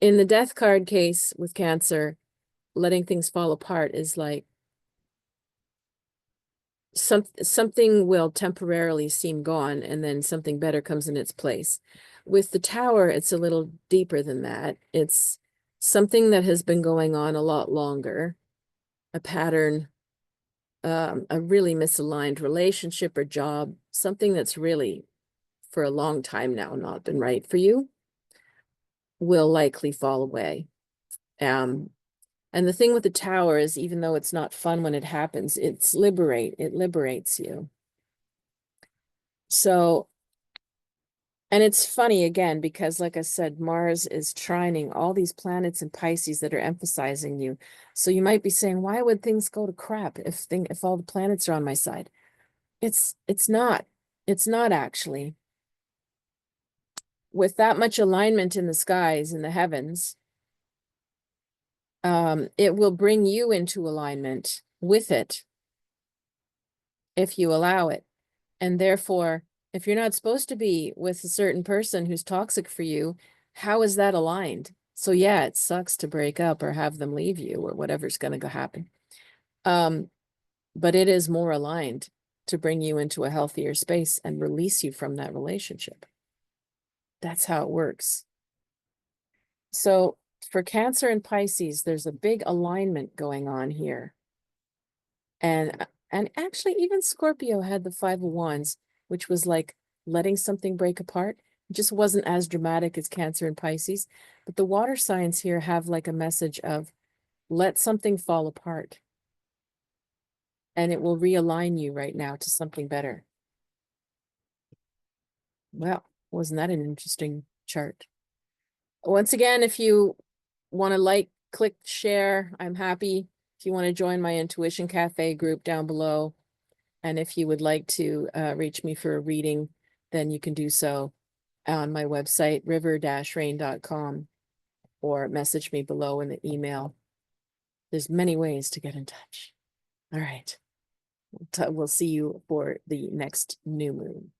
In the death card case with Cancer, letting things fall apart is like something will temporarily seem gone and then something better comes in its place. With the Tower, it's a little deeper than that. It's something that has been going on a lot longer, a pattern, a really misaligned relationship or job, something that's really for a long time now not been right for you, will likely fall away. And the thing with the Tower is, even though it's not fun when it happens, it liberates you. So, and it's funny again, because like I said, Mars is trining all these planets in Pisces that are emphasizing you. So you might be saying, why would things go to crap if all the planets are on my side? It's not actually. With that much alignment in the skies, in the heavens, it will bring you into alignment with it if you allow it. And therefore, if you're not supposed to be with a certain person who's toxic for you, how is that aligned? So yeah, it sucks to break up or have them leave you or whatever's going to go happen. But it is more aligned to bring you into a healthier space and release you from that relationship. That's how it works. So for Cancer and Pisces, there's a big alignment going on here. And actually even Scorpio had the Five of Wands, which was like letting something break apart. It just wasn't as dramatic as Cancer and Pisces. But the water signs here have like a message of let something fall apart. And it will realign you right now to something better. Well, wasn't that an interesting chart? Once again, if you want to like, click, share, I'm happy. If you want to join my Intuition Cafe group down below, and if you would like to reach me for a reading, then you can do so on my website, river-rain.com, or message me below in the email. There's many ways to get in touch. All right. We'll see you for the next new moon.